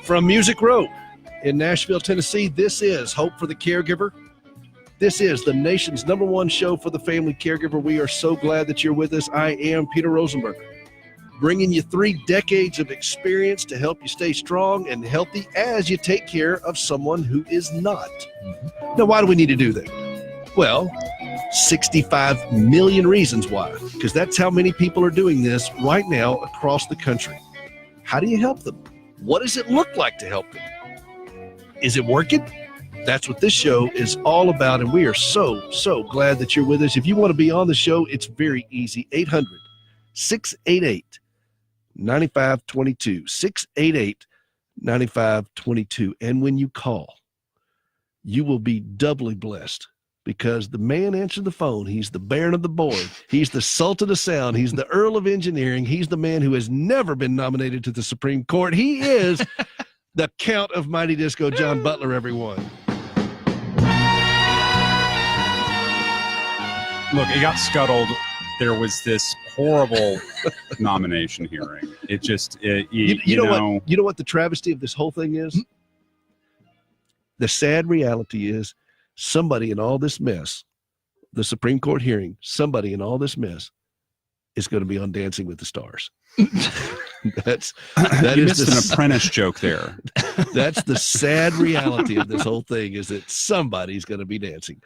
From Music Row in Nashville, Tennessee, this is Hope for the Caregiver. This is the nation's #1 show for the family caregiver. We are so glad that you're with us. I am Peter Rosenberger, bringing you 3 decades of experience to help you stay strong and healthy as you take care of someone who is not. Now, why do we need to do that? Well, 65 million reasons why, because that's how many people are doing this right now across the country. How do you help them? What does it look like to help them? Is it working? That's what this show is all about, and we are so glad that you're with us. If you want to be on the show, it's very easy. 800-688-9522. 688-9522. And when you call, you will be doubly blessed, because the man answered the phone. He's the Baron of the board. He's the Sultan of sound. He's the Earl of engineering. He's the man who has never been nominated to the Supreme Court. He is the Count of Mighty Disco, John Butler, everyone. Look, it got scuttled. There was this horrible nomination hearing. It just, you know what the travesty of this whole thing is? The sad reality is, somebody in all this mess, the Supreme Court hearing, somebody in all this mess is going to be on Dancing with the Stars. That you is missed an apprentice joke there. That's the sad reality of this whole thing, is that somebody's going to be dancing.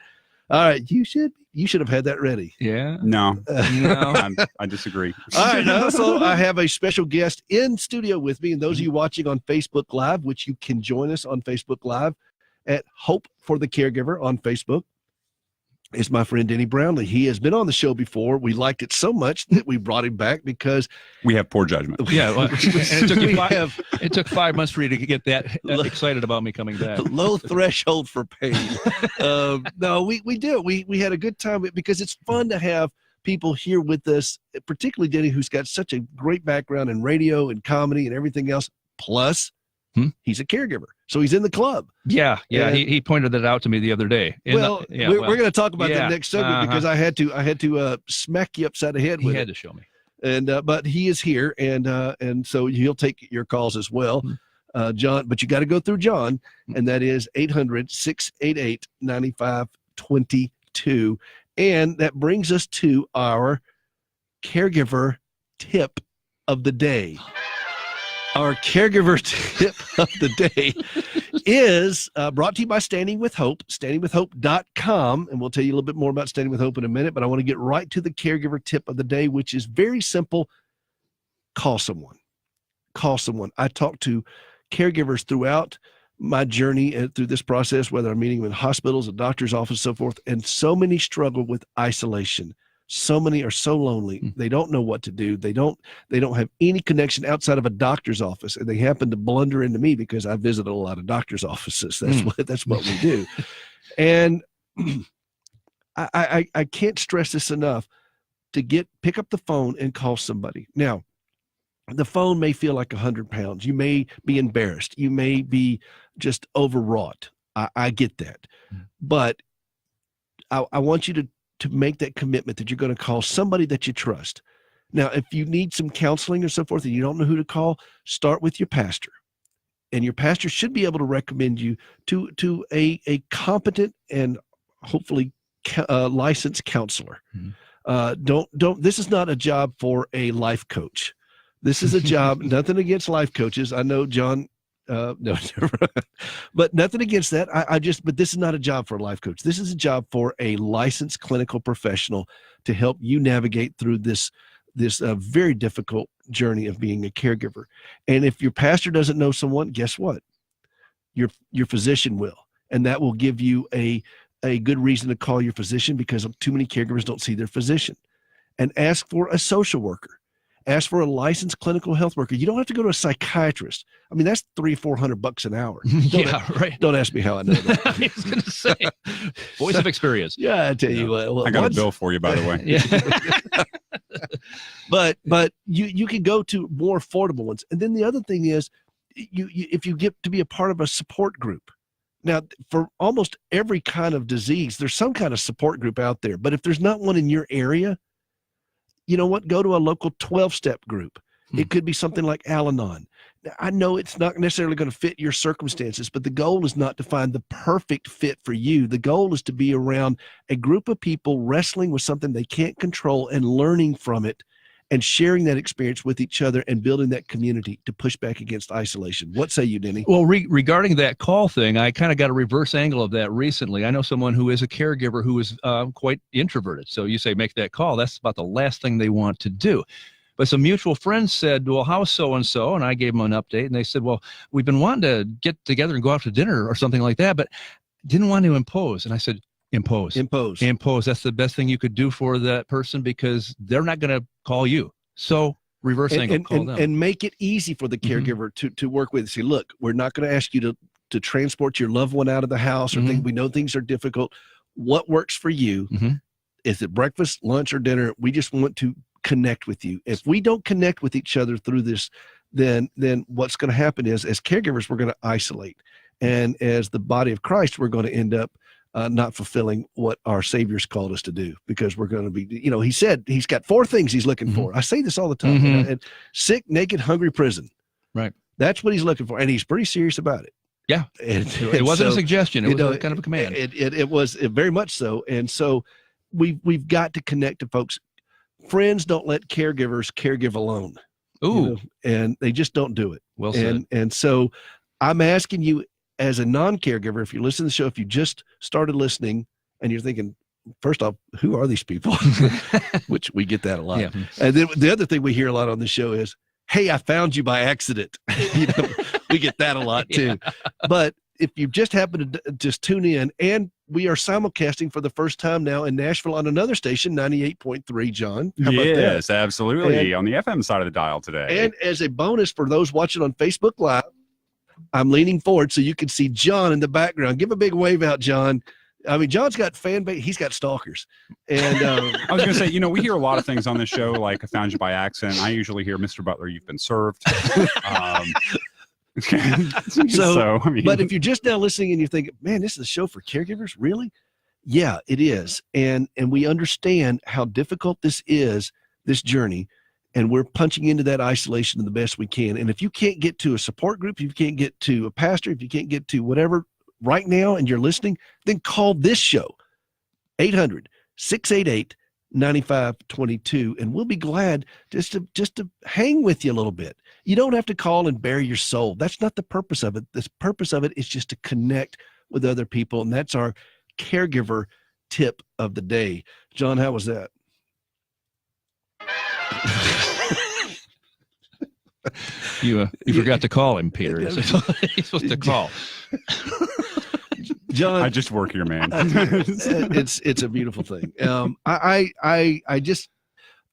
All right, you should have had that ready. Yeah. No. I disagree. All right, now, so I have a special guest in studio with me, and those of you watching on Facebook Live, which you can join us on Facebook Live at Hope for the Caregiver on Facebook, is my friend Denny Brownlee. He has been on the show before. We liked it so much that we brought him back because we have poor judgment. Yeah, well, it took 5 months for you to get that excited about me coming back. Low threshold for pain. No, we do. We had a good time because it's fun to have people here with us, particularly Denny, who's got such a great background in radio and comedy and everything else. Plus, he's a caregiver, so he's in the club. Yeah. He pointed that out to me the other day. We're going to talk about that next segment because I had to smack you upside the head with it. He had to show me. And but he is here, and so he'll take your calls as well, John. But you got to go through John, and that is 800-688-9522, and that brings us to our caregiver tip of the day. Our caregiver tip of the day is brought to you by Standing with Hope, standingwithhope.com. And we'll tell you a little bit more about Standing with Hope in a minute, but I want to get right to the caregiver tip of the day, which is very simple. Call someone. Call someone. I talk to caregivers throughout my journey through this process, whether I'm meeting them in hospitals, a doctor's office, so forth, and so many struggle with isolation. So many are so lonely. They don't know what to do. They don't have any connection outside of a doctor's office. And they happen to blunder into me because I visit a lot of doctor's offices. That's what we do. And I can't stress this enough, to pick up the phone and call somebody. Now, the phone may feel like 100 pounds. You may be embarrassed. You may be just overwrought. I get that. But I want you to make that commitment that you're going to call somebody that you trust. Now, if you need some counseling or so forth and you don't know who to call, start with your pastor. And your pastor should be able to recommend you to a competent and hopefully licensed counselor. This is not a job for a life coach. This is a job, nothing against life coaches. I know John, no, but nothing against that. But this is not a job for a life coach. This is a job for a licensed clinical professional to help you navigate through this very difficult journey of being a caregiver. And if your pastor doesn't know someone, guess what? Your physician will, and that will give you a good reason to call your physician, because too many caregivers don't see their physician. And ask for a social worker. Ask for a licensed clinical health worker. You don't have to go to a psychiatrist. I mean, that's $300-400 an hour. Right. Don't ask me how I know that. I was going to say, voice of experience. Yeah, I tell you what. I got a bill for you, by the way. But you can go to more affordable ones. And then the other thing is, if you get to be a part of a support group. Now, for almost every kind of disease, there's some kind of support group out there. But if there's not one in your area, you know what? Go to a local 12-step group. It could be something like Al-Anon. I know it's not necessarily going to fit your circumstances, but the goal is not to find the perfect fit for you. The goal is to be around a group of people wrestling with something they can't control and learning from it and sharing that experience with each other and building that community to push back against isolation. What say you, Denny? Well, regarding that call thing, I kind of got a reverse angle of that recently. I know someone who is a caregiver who is quite introverted. So you say, make that call. That's about the last thing they want to do. But some mutual friends said, well, how's so-and-so? And I gave them an update. And they said, well, we've been wanting to get together and go out to dinner or something like that, but didn't want to impose. And I said, impose. That's the best thing you could do for that person because they're not going to call you. So reverse angle, call them. And make it easy for the caregiver to work with. Say, look, we're not going to ask you to transport your loved one out of the house or we know things are difficult. What works for you? Is it breakfast, lunch, or dinner? We just want to connect with you. If we don't connect with each other through this, then what's going to happen is, as caregivers, we're going to isolate. And as the body of Christ, we're going to end up not fulfilling what our Savior's called us to do, because we're going to be, he said he's got 4 things he's looking for. I say this all the time. And sick, naked, hungry, prison. Right. That's what he's looking for. And he's pretty serious about it. Yeah. It wasn't a suggestion. It was kind of a command. It was very much so. And so we've got to connect to folks. Friends don't let caregivers caregive alone. Ooh. And they just don't do it. Well said. And so I'm asking you, as a non-caregiver, if you listen to the show, if you just started listening and you're thinking, first off, who are these people? Which we get that a lot. Yeah. And then the other thing we hear a lot on the show is, hey, I found you by accident. We get that a lot too. Yeah. But if you just happen to just tune in, and we are simulcasting for the first time now in Nashville on another station, 98.3, John. How about that? Yes, absolutely. On the FM side of the dial today. And as a bonus for those watching on Facebook Live, I'm leaning forward so you can see John in the background. Give a big wave out, John. I mean, John's got fan base. He's got stalkers. And I was going to say, we hear a lot of things on this show, like I found you by accident. I usually hear, Mr. Butler, you've been served. So I mean, but if you're just now listening and you think, man, this is a show for caregivers, really? Yeah, it is. And we understand how difficult this is, this journey. And we're punching into that isolation the best we can. And if you can't get to a support group, if you can't get to a pastor, if you can't get to whatever right now and you're listening, then call this show, 800-688-9522. And we'll be glad just to hang with you a little bit. You don't have to call and bare your soul. That's not the purpose of it. The purpose of it is just to connect with other people. And that's our caregiver tip of the day. John, how was that? You forgot to call him, Peter. He's supposed to call. John, I just work here, man. It's a beautiful thing. I just,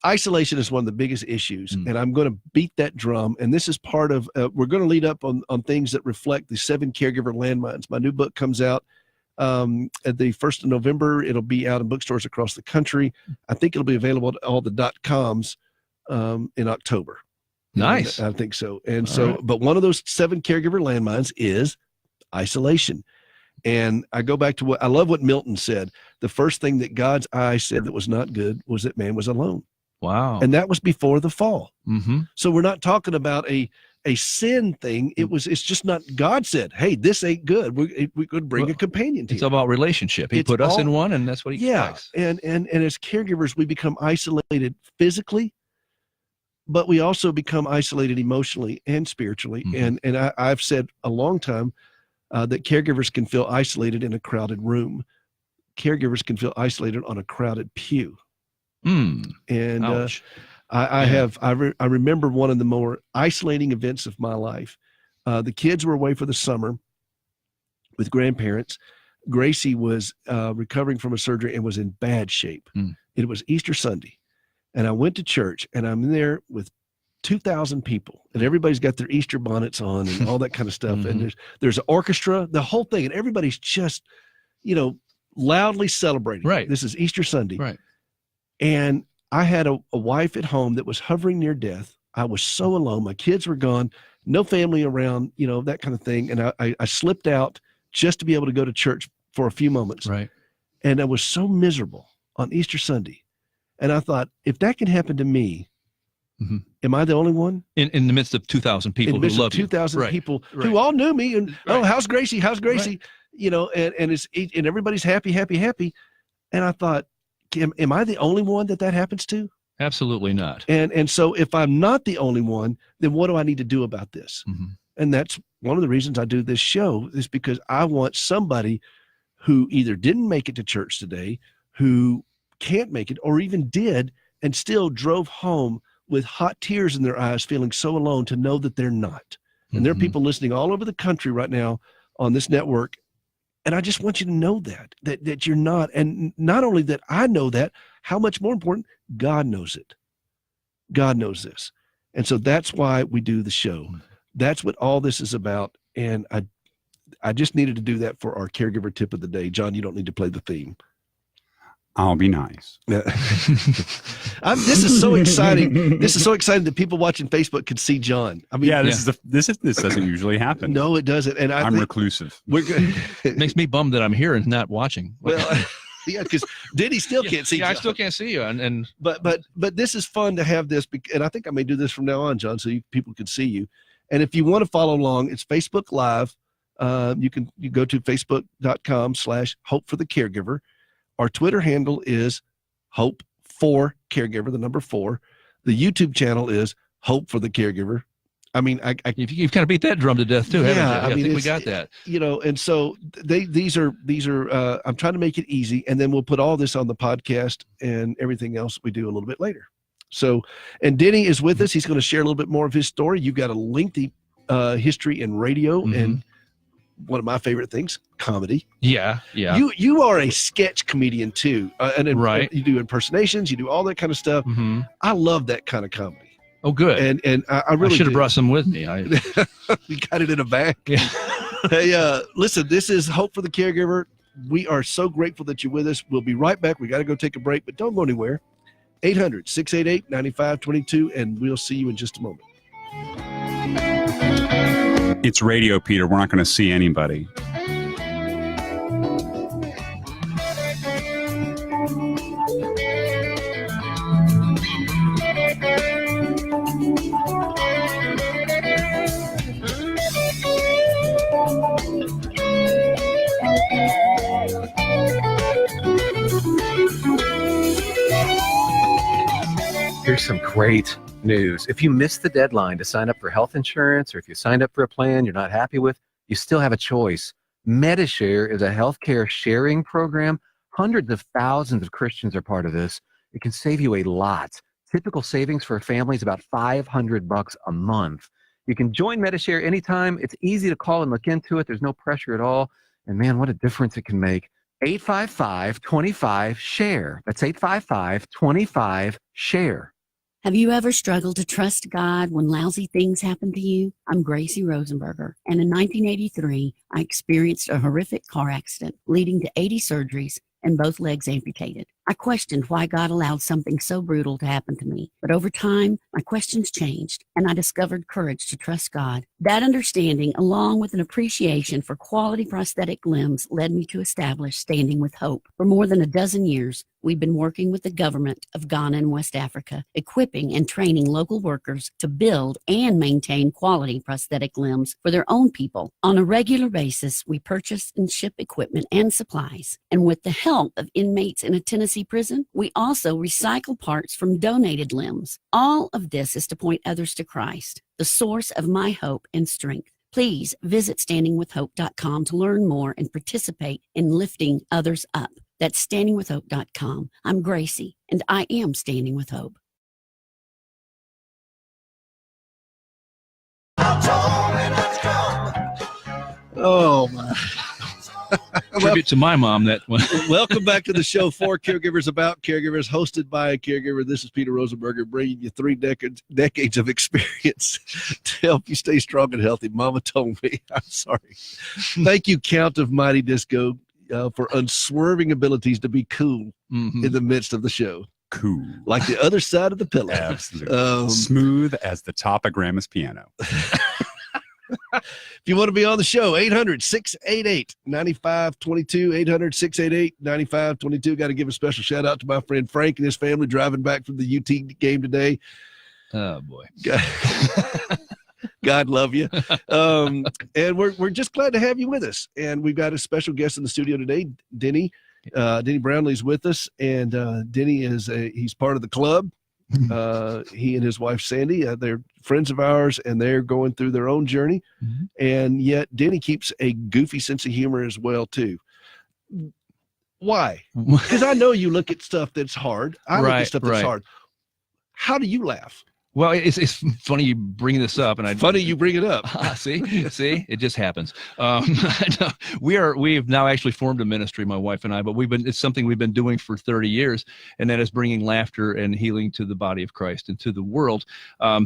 isolation is one of the biggest issues, and I'm going to beat that drum. And this is part of, we're going to lead up on things that reflect the 7 caregiver landmines. My new book comes out at the 1st of November. It'll be out in bookstores across the country. I think it'll be available at all the .coms in October. Nice. I think so. And so, right. But one of those 7 caregiver landmines is isolation. And I go back to I love what Milton said. The first thing that God's eye said that was not good was that man was alone. Wow. And that was before the fall. Mm-hmm. So we're not talking about a sin thing. It's just not, God said, hey, this ain't good. We could bring a companion to you. It's about relationship. He put us in one, and that's what he expects. And as caregivers, we become isolated physically, but we also become isolated emotionally and spiritually. Mm-hmm. And I've said a long time that caregivers can feel isolated in a crowded room. Caregivers can feel isolated on a crowded pew. And I remember one of the more isolating events of my life. The kids were away for the summer with grandparents. Gracie was recovering from a surgery and was in bad shape. It was Easter Sunday. And I went to church, and I'm there with 2,000 people, and everybody's got their Easter bonnets on and all that kind of stuff. Mm-hmm. And there's an orchestra, the whole thing, and everybody's just, loudly celebrating. Right. This is Easter Sunday. Right. And I had a wife at home that was hovering near death. I was so alone. My kids were gone, no family around, that kind of thing. And I slipped out just to be able to go to church for a few moments. Right. And I was so miserable on Easter Sunday. And I thought, if that can happen to me, Mm-hmm. Am I the only one? In the midst of 2,000 people who love 2,000 people who all knew me and, oh, how's Gracie? How's Gracie? Right. You know, and everybody's happy. And I thought, am I the only one that happens to? Absolutely not. And so if I'm not the only one, then what do I need to do about this? Mm-hmm. And that's one of the reasons I do this show, is because I want somebody who either didn't make it to church today, who can't make it, or even did and still drove home with hot tears in their eyes, feeling so alone, to know that they're not. And there are people listening all over the country right now on this network. And I just want you to know that you're not. And not only that I know that, how much more important, God knows it. God knows this. And so that's why we do the show. That's what all this is about. And I just needed to do that for our caregiver tip of the day. John, you don't need to play the theme. I'll be nice. This is so exciting. This is so exciting that people watching Facebook can see John. I mean, this doesn't usually happen. No, it doesn't. And I'm reclusive. We're good. It makes me bummed that I'm here and not watching. Well, yeah, because Denny still can't see. Yeah, John. I still can't see you. And but this is fun to have this, and I think I may do this from now on, John, so people can see you. And if you want to follow along, it's Facebook Live. You go to facebook.com/Hope for the Caregiver. Our Twitter handle is Hope for Caregiver, the number 4. The YouTube channel is Hope for the Caregiver. I mean, you've kind of beat that drum to death too, haven't you? I mean, think we got that. You know, and so these are. I'm trying to make it easy, and then we'll put all this on the podcast and everything else we do a little bit later. So, and Denny is with us. He's going to share a little bit more of his story. You've got a lengthy history in radio and one of my favorite things, comedy. Yeah. You are a sketch comedian too, and you do impersonations, you do all that kind of stuff. Mm-hmm. I love that kind of comedy. Oh, good. And I really should have brought some with me. We got it in a bag. Yeah. Hey, listen, this is Hope for the Caregiver. We are so grateful that you're with us. We'll be right back. We got to go take a break, but don't go anywhere. 800-688-9522, and we'll see you in just a moment. It's radio, Peter. We're not going to see anybody. Here's some great news. If you missed the deadline to sign up for health insurance, or if you signed up for a plan you're not happy with, you still have a choice. MediShare is a healthcare sharing program. Hundreds of thousands of Christians are part of this. It can save you a lot. Typical savings for a family is about $500 a month. You can join MediShare anytime. It's easy to call and look into it. There's no pressure at all. And man, what a difference it can make. 855-25-SHARE. That's 855-25-SHARE. Have you ever struggled to trust God when lousy things happen to you? I'm Gracie Rosenberger, and in 1983, I experienced a horrific car accident leading to 80 surgeries and both legs amputated. I questioned why God allowed something so brutal to happen to me, but over time, my questions changed, and I discovered courage to trust God. That understanding, along with an appreciation for quality prosthetic limbs, led me to establish Standing with Hope. For more than a dozen years, we've been working with the government of Ghana and West Africa, equipping and training local workers to build and maintain quality prosthetic limbs for their own people. On a regular basis, we purchase and ship equipment and supplies, and with the help of inmates in a Tennessee prison, we also recycle parts from donated limbs. All of this is to point others to Christ, the source of my hope and strength. Please visit standingwithhope.com to learn more and participate in lifting others up. That's standingwithhope.com. I'm Gracie, and I am Standing with Hope. Oh, my. Tribute to my mom, that one. Welcome back to the show, For Caregivers, About Caregivers, hosted by a caregiver. This is Peter Rosenberger, bringing you 3 decades of experience to help you stay strong and healthy. Mama told me. I'm sorry. Thank you, Count of Mighty Disco, for unswerving abilities to be cool in the midst of the show. Cool. Like the other side of the pillow. Absolutely. Smooth as the top of Grandma's piano. If you want to be on the show, 800-688-9522, 800-688-9522. Got to give a special shout out to my friend Frank and his family driving back from the UT game today. Oh boy. God love you. And we're just glad to have you with us. And we've got a special guest in the studio today, Denny. Denny Brownlee is with us, and Denny he's part of the club. He and his wife Sandy, they're friends of ours, and they're going through their own journey. And yet Denny keeps a goofy sense of humor as well too. Why? Because I know you look at stuff that's hard. I look at stuff that's hard. How do you laugh? Well, it's funny you bring this up, and funny you bring it up. See, it just happens. We've now actually formed a ministry, my wife and I, but it's something we've been doing for 30 years, and that is bringing laughter and healing to the body of Christ and to the world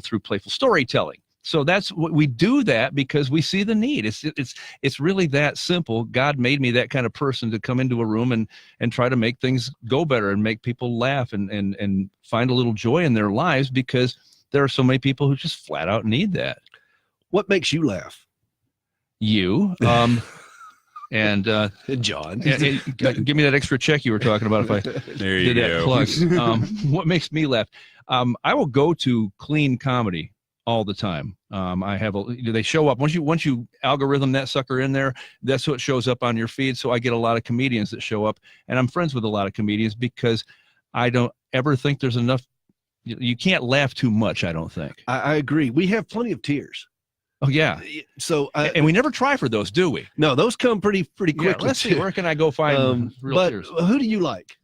through playful storytelling. So that's what we do, that because we see the need. It's really that simple. God made me that kind of person to come into a room and try to make things go better and make people laugh and find a little joy in their lives, because there are so many people who just flat out need that. What makes you laugh? You, and John. Give me that extra check you were talking about if I did that plug. What makes me laugh? I will go to clean comedy all the time. They show up once you algorithm that sucker in there, that's what shows up on your feed. So I get a lot of comedians that show up, and I'm friends with a lot of comedians because I don't ever think there's enough. You can't laugh too much, I don't think. I agree. We have plenty of tears. Oh yeah. So and we never try for those, do we? No, those come pretty quickly. Yeah, let's see. Where can I go find real tears? Who do you like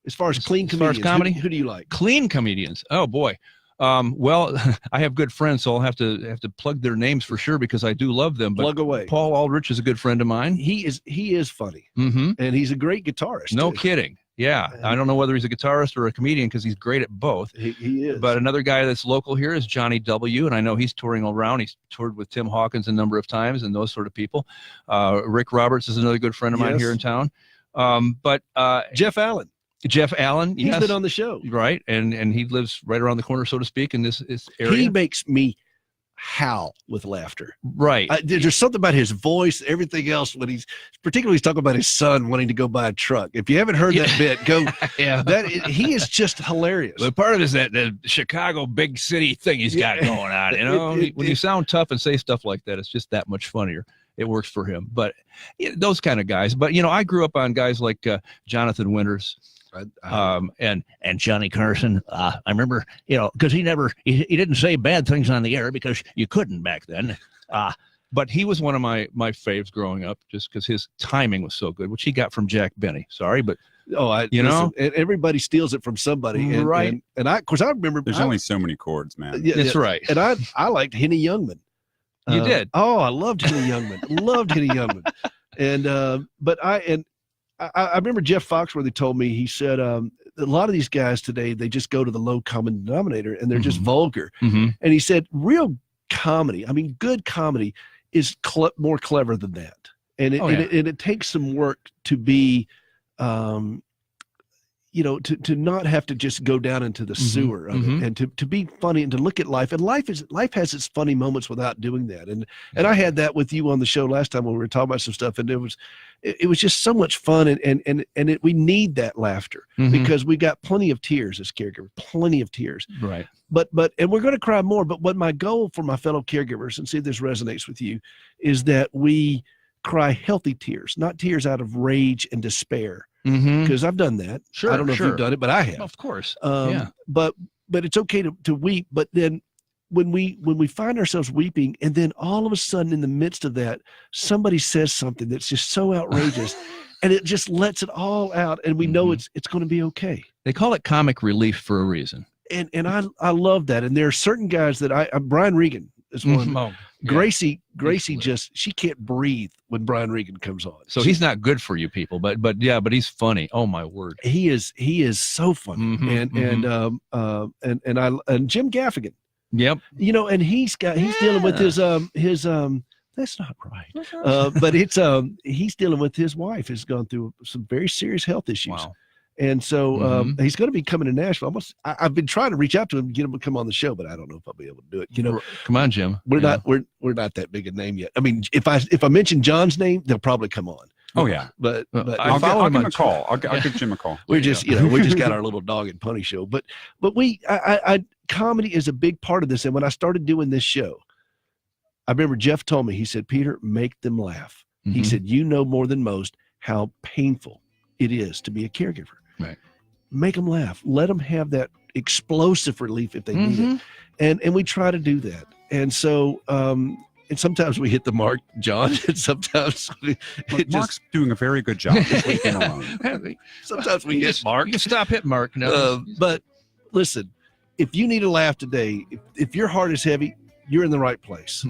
as far as clean comedians? As far as comedy, who do you like? Clean comedians. Oh boy. Well, I have good friends, so I'll have to plug their names for sure because I do love them. But plug away. Paul Aldrich is a good friend of mine. He is funny, and he's a great guitarist. No kidding. Yeah, I don't know whether he's a guitarist or a comedian because he's great at both. He is. But another guy that's local here is Johnny W., and I know he's touring all around. He's toured with Tim Hawkins a number of times and those sort of people. Rick Roberts is another good friend of mine here in town. But Jeff Allen. Jeff Allen, he's been on the show, right? And he lives right around the corner, so to speak, in this area. He makes me howl with laughter. Right. There's something about his voice, everything else, when he's talking about his son wanting to go buy a truck. If you haven't heard that bit, go. He is just hilarious. But part of it is that Chicago big city thing he's got going on. You know, when you sound tough and say stuff like that, it's just that much funnier. It works for him. But those kind of guys. But I grew up on guys like Jonathan Winters. And Johnny Carson. I remember, because he didn't say bad things on the air because you couldn't back then. But he was one of my faves growing up, just because his timing was so good, which he got from Jack Benny. Sorry, but listen, everybody steals it from somebody, right? And I remember there's only so many chords, man. That's right. And I liked Henny Youngman. You did? Oh, I loved Henny Youngman. Loved Henny Youngman. And but I remember Jeff Foxworthy told me, he said, a lot of these guys today, they just go to the low common denominator and they're just vulgar. And he said, real comedy, I mean, good comedy is more clever than that. And it takes some work to be, to not have to just go down into the sewer of it, and to be funny and to look at life. And life has its funny moments without doing that. And I had that with you on the show last time when we were talking about some stuff, and it was just so much fun. And we need that laughter because we got plenty of tears as caregivers, plenty of tears. Right. But we're going to cry more. But what my goal for my fellow caregivers, and see if this resonates with you, is that we cry healthy tears, not tears out of rage and despair. Because I've done that. Sure, I don't know if you've done it, but I have. Of course. But it's okay to weep. But then when we find ourselves weeping, and then all of a sudden in the midst of that, somebody says something that's just so outrageous, and it just lets it all out, and we know it's going to be okay. They call it comic relief for a reason. And I love that. And there are certain guys that Brian Regan is one. Gracie she can't breathe when Brian Regan comes on. So he's not good for you people, but he's funny. Oh my word. He is so funny. And Jim Gaffigan. Yep. And he's dealing with his that's not right. But he's dealing with his wife has gone through some very serious health issues. Wow. And so he's going to be coming to Nashville. I've been trying to reach out to him, get him to come on the show, but I don't know if I'll be able to do it. Come on, Jim. We're not that big a name yet. I mean, if I mention John's name, they'll probably come on. Oh yeah, but I'll give him a call. I'll give Jim a call. We're just, we just got our little dog and pony show, but comedy is a big part of this. And when I started doing this show, I remember Jeff told me, he said, Peter, make them laugh. He said, you know more than most how painful it is to be a caregiver. Right. Make them laugh. Let them have that explosive relief if they need it. And we try to do that. And so, and sometimes we hit the mark, John, and sometimes Mark's doing a very good job. Sometimes we hit Mark. You can stop hitting Mark. No. But listen, if you need a laugh today, if your heart is heavy, you're in the right place.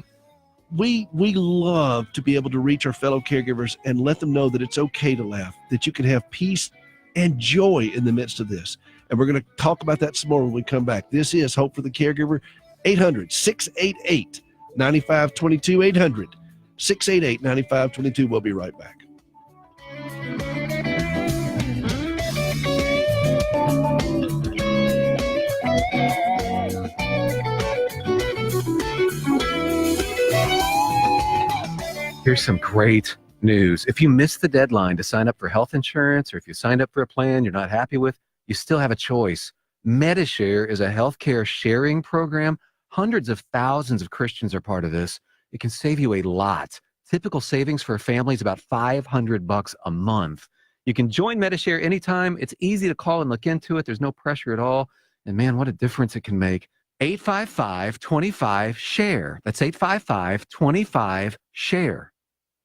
We love to be able to reach our fellow caregivers and let them know that it's okay to laugh, that you can have peace and joy in the midst of this. And we're going to talk about that some more when we come back. This is Hope for the Caregiver, 800-688-9522, 800-688-9522. We'll be right back. Here's some great news. If you missed the deadline to sign up for health insurance, or if you signed up for a plan you're not happy with, you still have a choice. MediShare is a healthcare sharing program. Hundreds of thousands of Christians are part of this. It can save you a lot. Typical savings for a family is about $500 a month. You can join MediShare anytime. It's easy to call and look into it. There's no pressure at all. And man, what a difference it can make. 855-25-SHARE. That's 855-25-SHARE.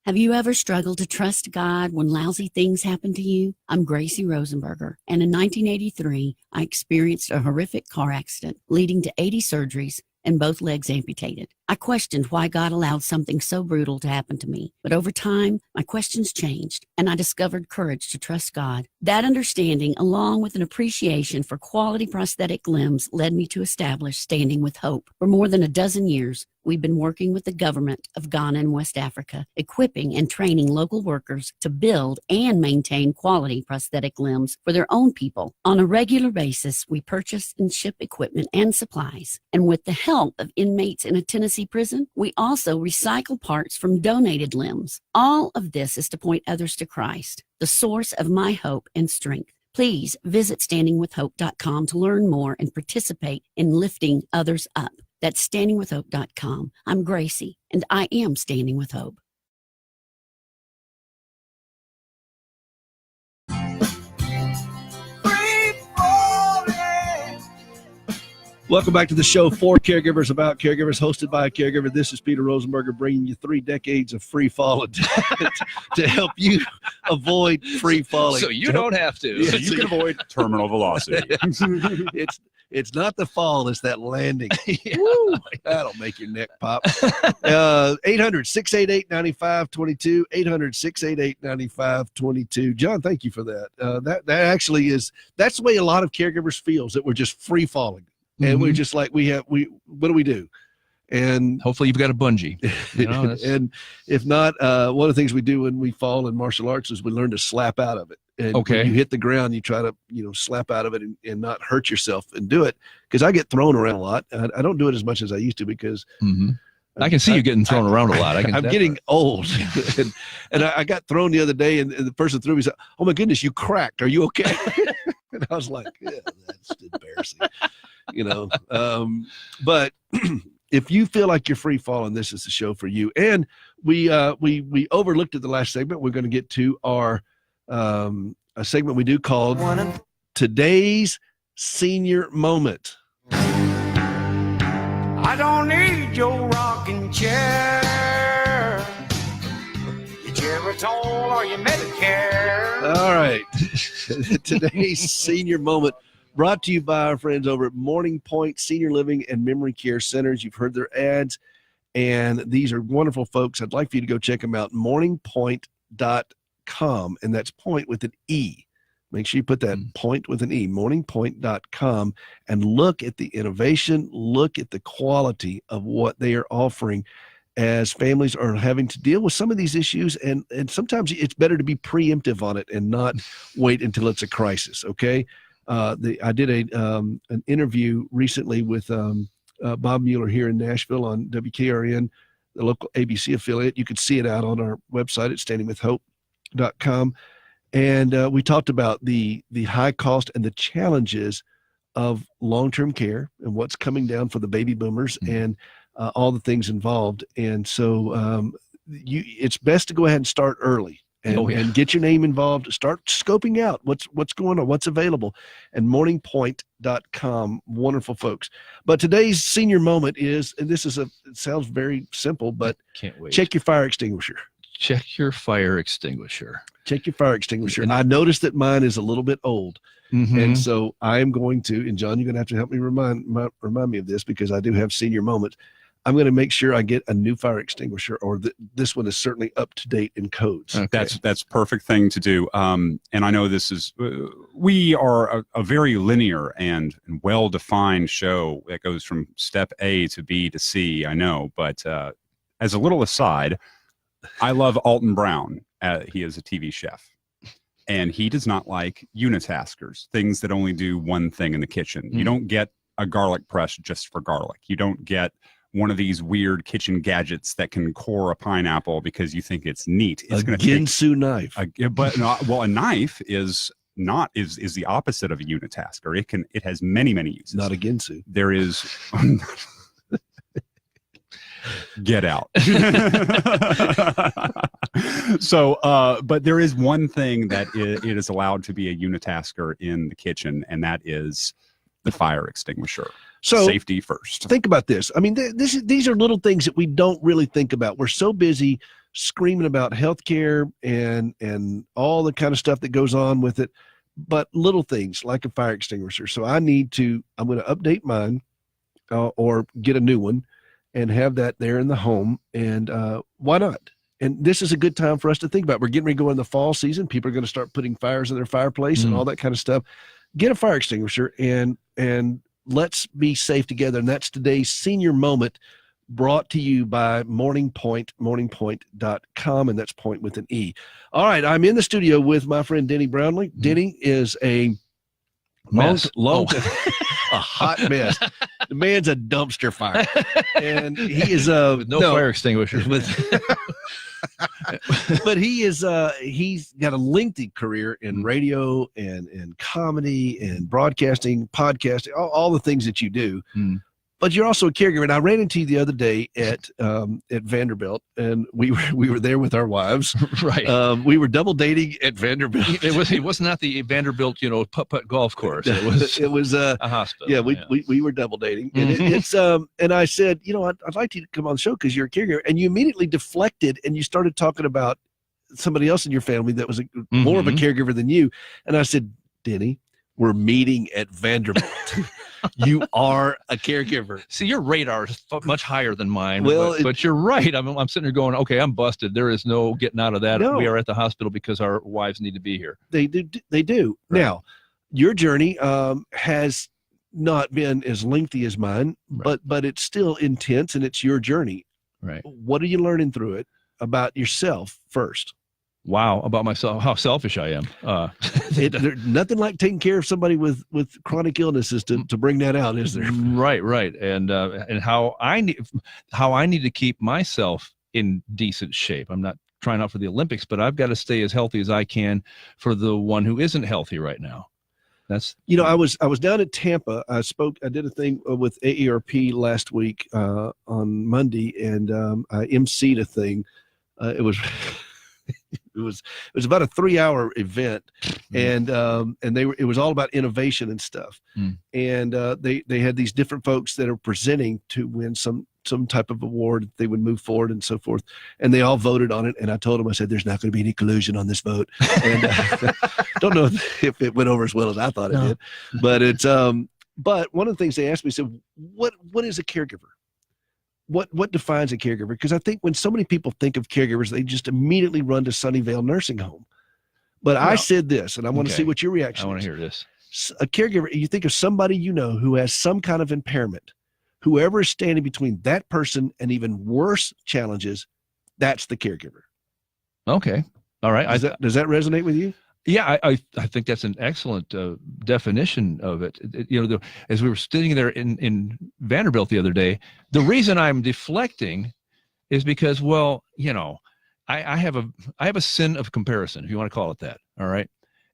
Have you ever struggled to trust God when lousy things happen to you? I'm Gracie Rosenberger, and in 1983, I experienced a horrific car accident leading to 80 surgeries and both legs amputated. I questioned why God allowed something so brutal to happen to me, but over time, my questions changed, and I discovered courage to trust God. That understanding, along with an appreciation for quality prosthetic limbs, led me to establish Standing with Hope. For more than a dozen years, we've been working with the government of Ghana and West Africa, equipping and training local workers to build and maintain quality prosthetic limbs for their own people. On a regular basis, we purchase and ship equipment and supplies. And with the help of inmates in a Tennessee prison, we also recycle parts from donated limbs. All of this is to point others to Christ, the source of my hope and strength. Please visit standingwithhope.com to learn more and participate in lifting others up. That's standingwithhope.com. I'm Gracie, and I am Standing with Hope. Welcome back to the show, For Caregivers, About Caregivers, hosted by a caregiver. This is Peter Rosenberger, bringing you 3 decades of free falling to help you avoid free falling. So you don't have to. So you can avoid terminal velocity. It's not the fall, it's that landing. Woo, that'll make your neck pop. 800-688-9522, 800-688-9522. John, thank you for that. That actually that's the way a lot of caregivers feels, that we're just free falling. And we're just like, what do we do? And hopefully you've got a bungee. And if not, one of the things we do when we fall in martial arts is we learn to slap out of it. And when you hit the ground, you try to, slap out of it and not hurt yourself and do it. Because I get thrown around a lot. I don't do it as much as I used to because I can see you getting thrown around a lot. I'm getting old. and I got thrown the other day, and the person threw me said, "Oh my goodness, you cracked. Are you okay?" And I was like, "Yeah, that's embarrassing." But if you feel like you're free falling, this is the show for you. And we overlooked at the last segment. We're going to get to our a segment we do called Today's Senior Moment. I don't need your rocking chair, your Geritol or your Medicare. All right. Today's Senior Moment brought to you by our friends over at Morning Point Senior Living and Memory Care Centers. You've heard their ads, and these are wonderful folks. I'd like for you to go check them out, morningpoint.com, and that's point with an E. Make sure you put that point with an E, morningpoint.com, and look at the innovation, look at the quality of what they are offering as families are having to deal with some of these issues. And sometimes it's better to be preemptive on it and not wait until it's a crisis, okay? I did an interview recently with Bob Mueller here in Nashville on WKRN, the local ABC affiliate. You could see it out on our website at Standing with Hope. morningpoint.com. And we talked about the high cost and the challenges of long-term care and what's coming down for the baby boomers and all the things involved. And so it's best to go ahead and start early and get your name involved. Start scoping out what's going on, what's available. And morningpoint.com, wonderful folks. But today's senior moment is, and this is it sounds very simple, but can't wait. Check your fire extinguisher. Check your fire extinguisher. Check your fire extinguisher. And I noticed that mine is a little bit old. And so I am going to, and John, you're going to have to help me remind me of this because I do have senior moments. I'm going to make sure I get a new fire extinguisher, or this one is certainly up to date in codes. Okay. That's perfect thing to do. And I know this is, we are a very linear and well-defined show that goes from step A to B to C, I know. But as a little aside, I love Alton Brown. He is a TV chef. And he does not like unitaskers, things that only do one thing in the kitchen. You don't get a garlic press just for garlic. You don't get one of these weird kitchen gadgets that can core a pineapple because you think it's neat. It's a Ginsu knife. A knife is the opposite of a unitasker. It has many uses. Not a Ginsu. There is. Get out. So, but there is one thing that it is allowed to be a unitasker in the kitchen, and that is the fire extinguisher. So safety first. Think about this. I mean, these are little things that we don't really think about. We're so busy screaming about healthcare and all the kind of stuff that goes on with it, but little things like a fire extinguisher. So I'm going to update mine or get a new one and have that there in the home. And why not? And this is a good time for us to think about. We're getting ready to go in the fall season. People are going to start putting fires in their fireplace and all that kind of stuff. Get a fire extinguisher and let's be safe together. And that's today's senior moment, brought to you by Morning Point, morningpoint.com, and that's point with an E. All right, I'm in the studio with my friend Denny Brownlee. Denny is a a hot mess. The man's a dumpster fire, and he is with no fire extinguisher. But he is he's got a lengthy career in radio and comedy and broadcasting, podcasting, all the things that you do. But you're also a caregiver. And I ran into you the other day at Vanderbilt, and we were there with our wives. Right. We were double dating at Vanderbilt. It was not the Vanderbilt, putt golf course. It was a hospital. Yeah, we were double dating, and it's and I said, I'd like you to come on the show because you're a caregiver, and you immediately deflected and you started talking about somebody else in your family that was more of a caregiver than you, and I said, Denny, we're meeting at Vanderbilt. You are a caregiver. See, your radar is much higher than mine. Well, but you're right. I'm sitting here going, okay, I'm busted. There is no getting out of that. No. We are at the hospital because our wives need to be here. They do. Right. Now, your journey has not been as lengthy as mine, but it's still intense, and it's your journey. Right. What are you learning through it about yourself first? Wow, about myself, how selfish I am. There's nothing like taking care of somebody with chronic illnesses to bring that out, is there? Right, and how I need to keep myself in decent shape. I'm not trying out for the Olympics, but I've got to stay as healthy as I can for the one who isn't healthy right now. That's I was down at Tampa. I did a thing with AARP last week on Monday, and I emceed a thing. It was about a 3-hour event, and it was all about innovation and stuff. And they had these different folks that are presenting to win some type of award. They would move forward and so forth, and they all voted on it. And I told them, I said, "There's not going to be any collusion on this vote." And don't know if it went over as well as I thought it did, but it's but one of the things they asked me, said, "What is a caregiver? What defines a caregiver?" Because I think when so many people think of caregivers, they just immediately run to Sunnyvale Nursing Home. But I said this, and I want to see what your reaction is. I want to hear this. A caregiver, you think of somebody who has some kind of impairment. Whoever is standing between that person and even worse challenges, that's the caregiver. Okay. All right. Does that resonate with you? Yeah, I think that's an excellent definition of it. As we were sitting there in Vanderbilt the other day, the reason I'm deflecting is because, I have a sin of comparison, if you want to call it that. All right.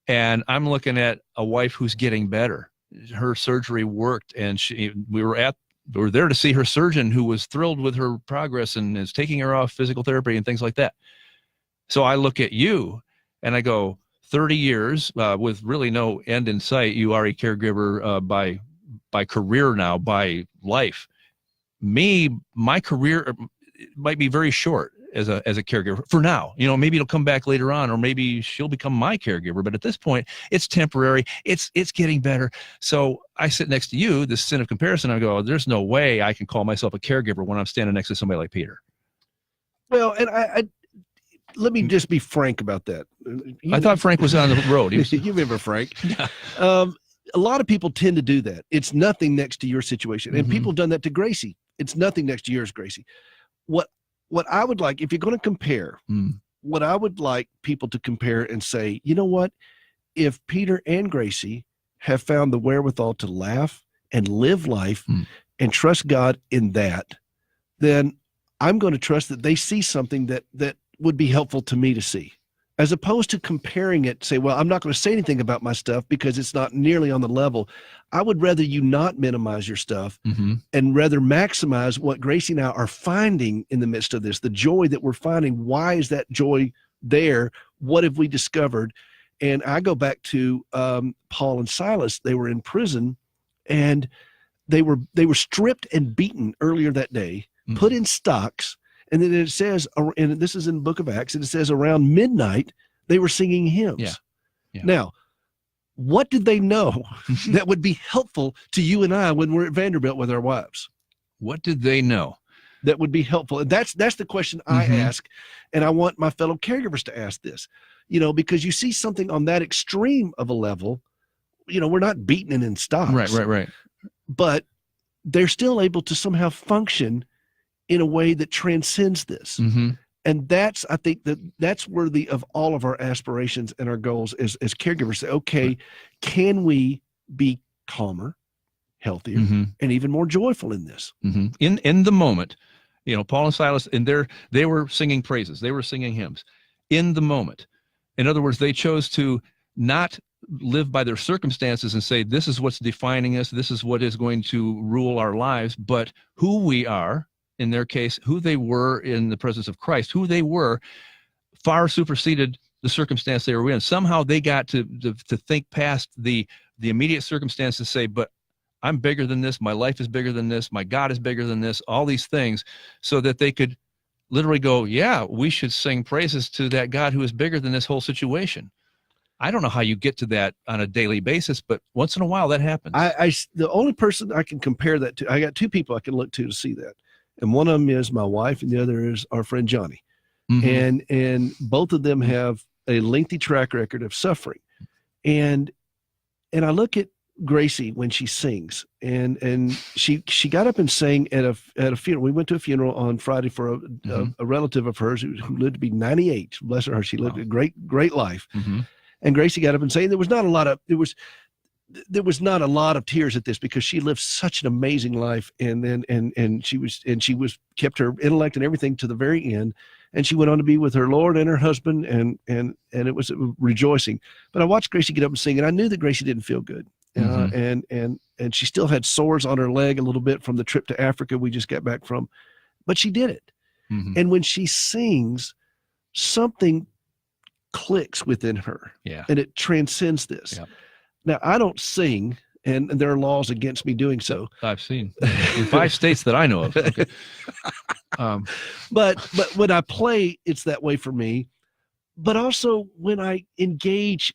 And I'm looking at a wife who's getting better. Her surgery worked, and we were there to see her surgeon, who was thrilled with her progress and is taking her off physical therapy and things like that. So I look at you and I go, 30 years with really no end in sight. You are a caregiver by career now, by life. My career might be very short as a caregiver for now. Maybe it'll come back later on, or maybe she'll become my caregiver. But at this point, it's temporary. It's getting better. So I sit next to you, this sin of comparison. I go, there's no way I can call myself a caregiver when I'm standing next to somebody like Peter. Well, and I let me just be frank about that. I thought Frank was on the road. You remember Frank? Yeah. A lot of people tend to do that. It's nothing next to your situation. And people have done that to Gracie. It's nothing next to yours, Gracie. What I would like, if you're going to compare, what I would like people to compare and say, you know what? If Peter and Gracie have found the wherewithal to laugh and live life and trust God in that, then I'm going to trust that they see something that would be helpful to me to see, as opposed to comparing it, say, well, I'm not going to say anything about my stuff because it's not nearly on the level. I would rather you not minimize your stuff and rather maximize what Gracie and I are finding in the midst of this, the joy that we're finding. Why is that joy there? What have we discovered? And I go back to Paul and Silas. They were in prison, and they were stripped and beaten earlier that day, put in stocks. And then it says, and this is in the book of Acts, and it says around midnight, they were singing hymns. Yeah. Now, what did they know that would be helpful to you and I when we're at Vanderbilt with our wives? What did they know that would be helpful? And that's the question I ask. And I want my fellow caregivers to ask this, because you see something on that extreme of a level, we're not beating it in stocks. Right. But they're still able to somehow function in a way that transcends this. And I think that's worthy of all of our aspirations and our goals as caregivers. Say, okay, can we be calmer, healthier, and even more joyful in this? In the moment, Paul and Silas, and they were singing praises. They were singing hymns in the moment. In other words, they chose to not live by their circumstances and say, this is what's defining us. This is what is going to rule our lives, but who we are. In their case, who they were in the presence of Christ, who they were far superseded the circumstance they were in. Somehow they got to think past the immediate circumstances, say, but I'm bigger than this. My life is bigger than this. My God is bigger than this, all these things, so that they could literally go, yeah, we should sing praises to that God who is bigger than this whole situation. I don't know how you get to that on a daily basis, but once in a while that happens. The only person I can compare that to, I got two people I can look to see that. And one of them is my wife, and the other is our friend Johnny. And both of them have a lengthy track record of suffering. And I look at Gracie when she sings, and she got up and sang at a funeral. We went to a funeral on Friday for a relative of hers who lived to be 98. Bless her, she lived a great life. And Gracie got up and sang. There was not a lot of tears at this, because she lived such an amazing life, and she was kept her intellect and everything to the very end, and she went on to be with her Lord and her husband, and it was rejoicing. But I watched Gracie get up and sing, and I knew that Gracie didn't feel good, and she still had sores on her leg a little bit from the trip to Africa we just got back from, but she did it. And when she sings, something clicks within her, and it transcends this. Now, I don't sing, and there are laws against me doing so. I've seen in 5 states that I know of. Okay. But when I play, it's that way for me. But also when I engage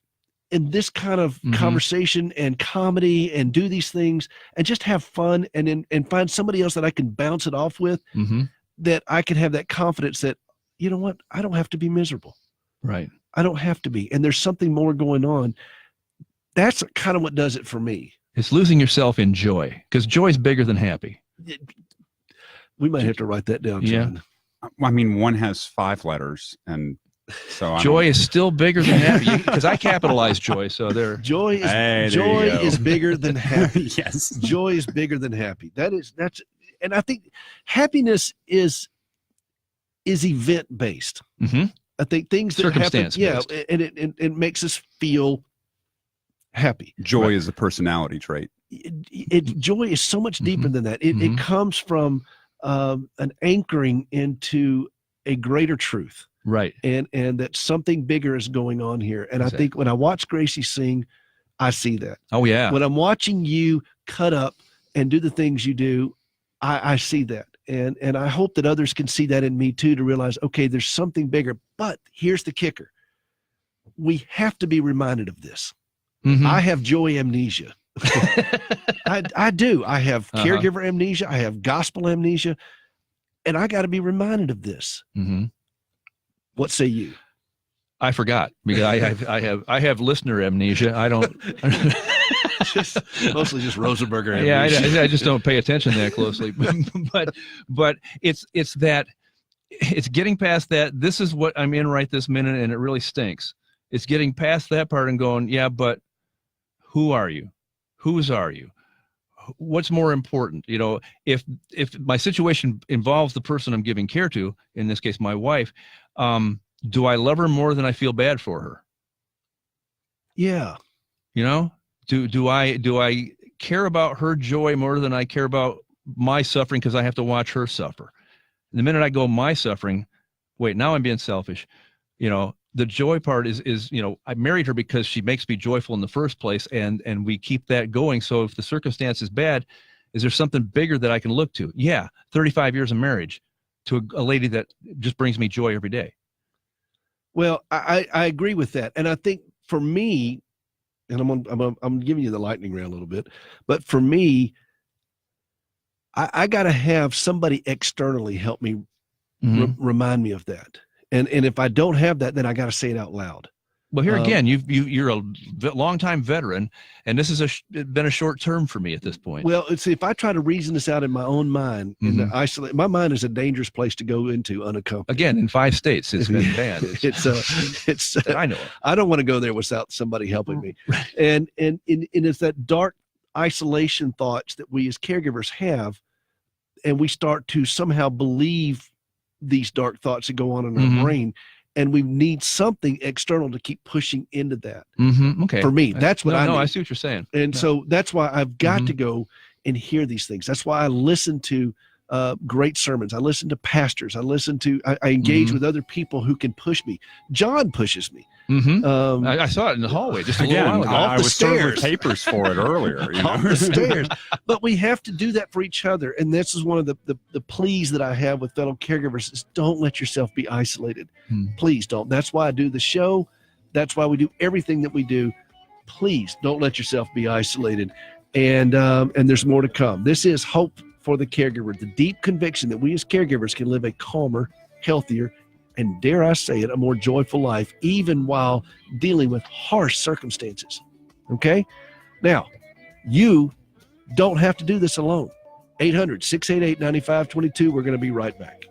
in this kind of conversation and comedy and do these things and just have fun and find somebody else that I can bounce it off with, that I can have that confidence that, you know what, I don't have to be miserable. Right. I don't have to be. And there's something more going on. That's kind of what does it for me. It's losing yourself in joy, because joy is bigger than happy. We might have to write that down. John. I mean, one has 5 letters, and so joy is still bigger than happy, because I capitalized joy. So there. Joy is bigger than happy. Yes, joy is bigger than happy. And I think happiness is is event based. Mm-hmm. I think things that happen, Circumstance-based. and it makes us feel happy. Joy is a personality trait. Joy is so much deeper than that. It Mhm. comes from an anchoring into a greater truth, Right. and that something bigger is going on here. And I Exactly. think when I watch Gracie sing, I see that. Oh yeah. When I'm watching you cut up and do the things you do, I see that. And I hope that others can see that in me too, to realize, okay, there's something bigger. But here's the kicker. We have to be reminded of this. Mhm. I have joy amnesia. I do. I have Uh-huh. caregiver amnesia. I have gospel amnesia. And I got to be reminded of this. Mhm. What say you? I forgot because I have listener amnesia. I don't. Mostly just Rosenberger Yeah, amnesia. I just don't pay attention that closely. but it's that it's getting past that. This is what I'm in right this minute, and it really stinks. It's getting past that part and going, yeah, but who are you? Whose are you? What's more important? You know, if my situation involves the person I'm giving care to, in this case, my wife, do I love her more than I feel bad for her? Yeah. You know, do I care about her joy more than I care about my suffering because I have to watch her suffer? And the minute I go my suffering, wait, now I'm being selfish. You know, the joy part is, you know, I married her because she makes me joyful in the first place, and we keep that going. So if the circumstance is bad, is there something bigger that I can look to? Yeah, 35 years of marriage to a lady that just brings me joy every day. Well, I agree with that. And I think for me, and I'm giving you the lightning round a little bit, but for me, I got to have somebody externally help me remind me of that. And if I don't have that, then I got to say it out loud. Well, here again, you're a longtime veteran, and this has been a short term for me at this point. Well, see, if I try to reason this out in my own mind, and isolate, my mind is a dangerous place to go into unaccompanied. Again, in 5 states, it's been bad. It's I know. I don't want to go there without somebody helping me. And it's that dark isolation thoughts that we as caregivers have, and we start to somehow believe these dark thoughts that go on in our brain, and we need something external to keep pushing into that. Okay. For me, that's what I need. I see what you're saying. And so that's why I've got to go and hear these things. That's why I listen to great sermons. I listen to pastors. I engage with other people who can push me. John pushes me. I saw it in the hallway just a little while ago. I the was served with stairs. papers for it earlier. You Off know? the stairs. But we have to do that for each other. And this is one of the pleas that I have with fellow caregivers is don't let yourself be isolated. Please don't. That's why I do the show. That's why we do everything that we do. Please don't let yourself be isolated. And there's more to come. This is Hope for the Caregiver, the deep conviction that we as caregivers can live a calmer, healthier, and dare I say it, a more joyful life, even while dealing with harsh circumstances. Okay? Now, you don't have to do this alone. 800-688-9522. We're going to be right back.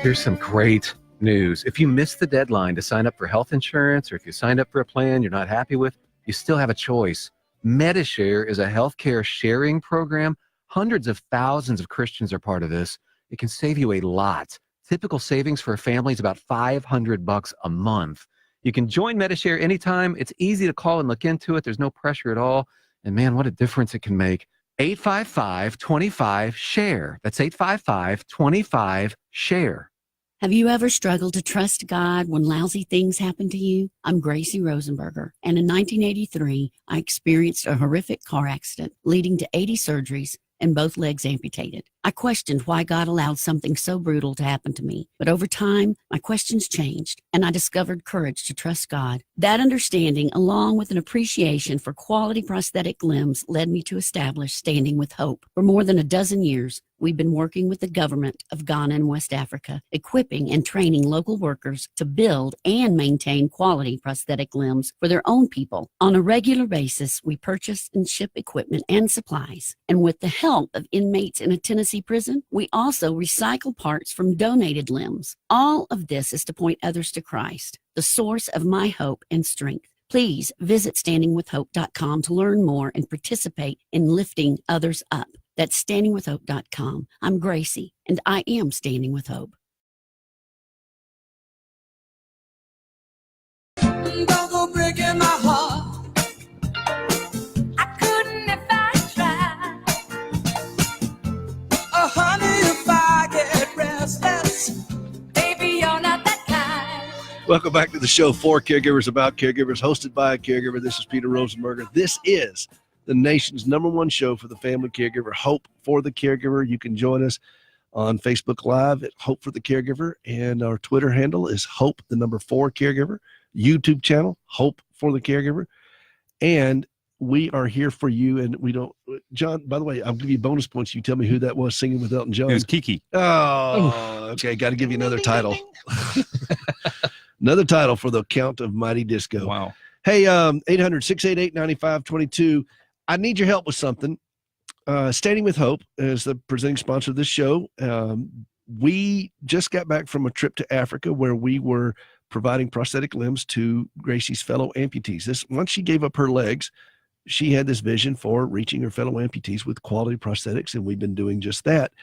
Here's some great news. If you missed the deadline to sign up for health insurance, or if you signed up for a plan you're not happy with, you still have a choice. MediShare is a healthcare sharing program. Hundreds of thousands of Christians are part of this. It can save you a lot. Typical savings for a family is about $500 a month. You can join MediShare anytime. It's easy to call and look into it. There's no pressure at all. And man, what a difference it can make. 855-25-SHARE. That's 855-25-SHARE. Have you ever struggled to trust God when lousy things happen to you? I'm Gracie Rosenberger, and in 1983, I experienced a horrific car accident leading to 80 surgeries and both legs amputated. I questioned why God allowed something so brutal to happen to me, but over time, my questions changed, and I discovered courage to trust God. That understanding, along with an appreciation for quality prosthetic limbs, led me to establish Standing with Hope. For more than a dozen years, we've been working with the government of Ghana and West Africa, equipping and training local workers to build and maintain quality prosthetic limbs for their own people. On a regular basis, we purchase and ship equipment and supplies. And with the help of inmates in a Tennessee prison, we also recycle parts from donated limbs. All of this is to point others to Christ, the source of my hope and strength. Please visit standingwithhope.com to learn more and participate in lifting others up. That's standingwithhope.com. I'm Gracie, and I am Standing with Hope. Don't go breaking my heart. I couldn't if I tried. Oh, honey, if I get restless, baby, you're not that kind. Welcome back to the show for caregivers about caregivers, hosted by a caregiver. This is Peter Rosenberger. This is the nation's #1 show for the family caregiver, Hope for the Caregiver. You can join us on Facebook Live at Hope for the Caregiver, and our Twitter handle is Hope, the number 4 Caregiver. YouTube channel, Hope for the Caregiver. And we are here for you. And we don't, John, by the way, I'll give you bonus points. You tell me who that was singing with Elton John. It was Kiki. Oh, okay. Got to give you another title. Another title for the Count of Mighty Disco. Wow. Hey, 800-688-9522. I need your help with something. Standing with Hope is the presenting sponsor of this show. We just got back from a trip to Africa where we were providing prosthetic limbs to Gracie's fellow amputees. Once she gave up her legs, she had this vision for reaching her fellow amputees with quality prosthetics, and we've been doing just that.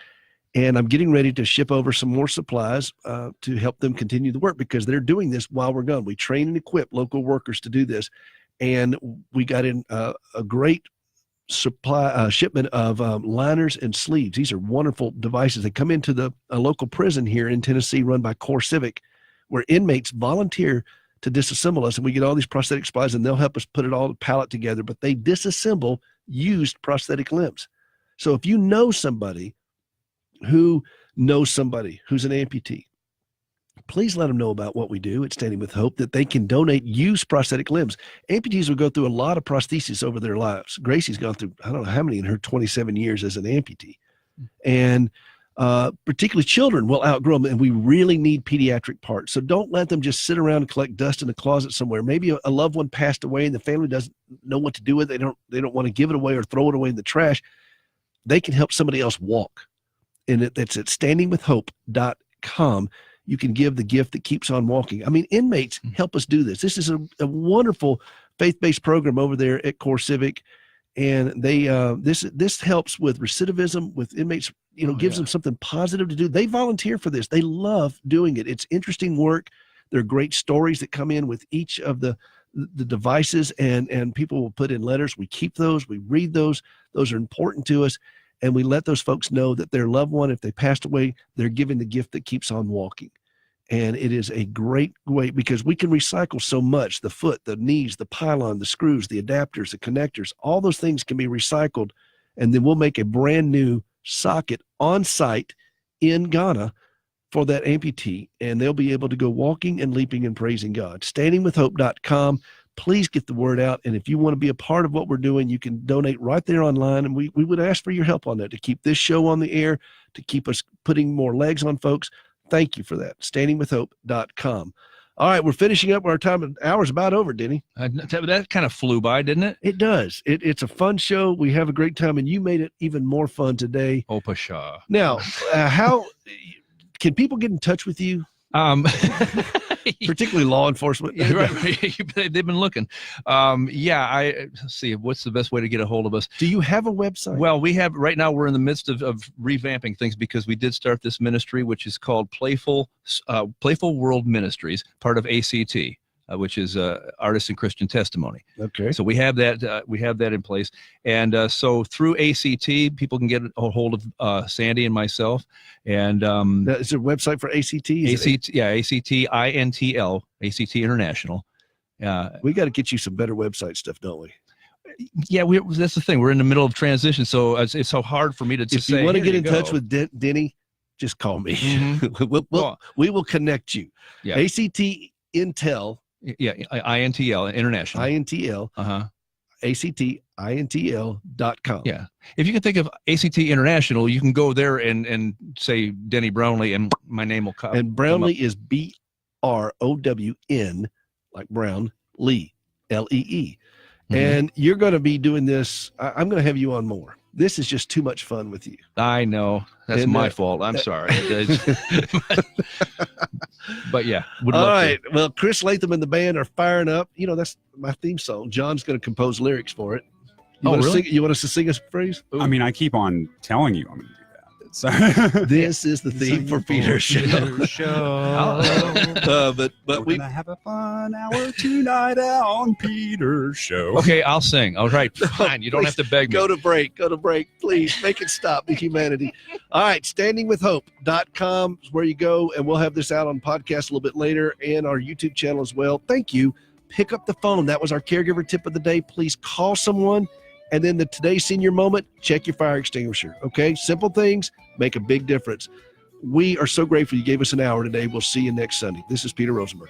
And I'm getting ready to ship over some more supplies to help them continue the work, because they're doing this while we're gone. We train and equip local workers to do this, and we got in a great shipment of liners and sleeves. These are wonderful devices. They come into a local prison here in Tennessee run by Core Civic, where inmates volunteer to disassemble us, and we get all these prosthetic supplies, and they'll help us put it all pallet together, but they disassemble used prosthetic limbs. So if you know somebody who knows somebody who's an amputee, please let them know about what we do at Standing with Hope, that they can donate used prosthetic limbs. Amputees will go through a lot of prosthesis over their lives. Gracie's gone through, I don't know how many in her 27 years as an amputee. And particularly children will outgrow them, and we really need pediatric parts. So don't let them just sit around and collect dust in a closet somewhere. Maybe a loved one passed away and the family doesn't know what to do with it. They don't want to give it away or throw it away in the trash. They can help somebody else walk. And that's at standingwithhope.com. You can give the gift that keeps on walking. I mean, inmates help us do this. This is a wonderful faith-based program over there at Core Civic. And they this helps with recidivism, with inmates, gives them something positive to do. They volunteer for this. They love doing it. It's interesting work. There are great stories that come in with each of the devices, and people will put in letters. We keep those. We read those. Those are important to us. And we let those folks know that their loved one, if they passed away, they're given the gift that keeps on walking. And it is a great way, because we can recycle so much: the foot, the knees, the pylon, the screws, the adapters, the connectors, all those things can be recycled. And then we'll make a brand new socket on site in Ghana for that amputee, and they'll be able to go walking and leaping and praising God. Standingwithhope.com. Please get the word out. And if you want to be a part of what we're doing, you can donate right there online. And we would ask for your help on that, to keep this show on the air, to keep us putting more legs on folks. Thank you for that. Standingwithhope.com. All right, we're finishing up our time. An hour's about over, Denny. That kind of flew by, didn't it? It does. It's a fun show. We have a great time, and you made it even more fun today. Opasha. Now, how can people get in touch with you? Particularly law enforcement. Yeah, right. They've been looking. Let's see. What's the best way to get a hold of us? Do you have a website? Well, we have right now. We're in the midst of revamping things, because we did start this ministry, which is called Playful World Ministries, part of ACT, which is Artists in Christian Testimony. Okay. So we have that. We have that in place, and so through ACT, people can get a hold of Sandy and myself. And is there a website for ACT? ACT-INTL, ACT International. We got to get you some better website stuff, don't we? Yeah, that's the thing. We're in the middle of transition, so it's so hard for me to just say. If you want to get in touch with Denny, just call me. Mm-hmm. We will connect you. Yeah. ACT Intel. Yeah, INTL International. INTL. ACTINTL.com. Yeah. If you can think of ACT International, you can go there and say Denny Brownlee, and my name will come. And Brownlee is BROWN, like Brown, Lee, LEE. Mm-hmm. And you're going to be doing this. I'm going to have you on more. This is just too much fun with you. I know. That's my fault. I'm sorry. But yeah. All right. Well, Chris Latham and the band are firing up. That's my theme song. John's going to compose lyrics for it. You Oh, want really? you want us to sing a phrase? I mean, I keep on telling you I'm going to do that. So This is the theme for Peter's show. But we're we gonna have a fun hour tonight on Peter's show. Okay, I'll sing. All right, fine. You don't have to beg me. Go to break. Please make it stop the humanity. All right. Standingwithhope.com is where you go, and we'll have this out on podcast a little bit later and our YouTube channel as well. Thank you. Pick up the phone. That was our caregiver tip of the day. Please call someone. And then the Today Senior moment, check your fire extinguisher. Okay. Simple things make a big difference. We are so grateful you gave us an hour today. We'll see you next Sunday. This is Peter Rosenberger.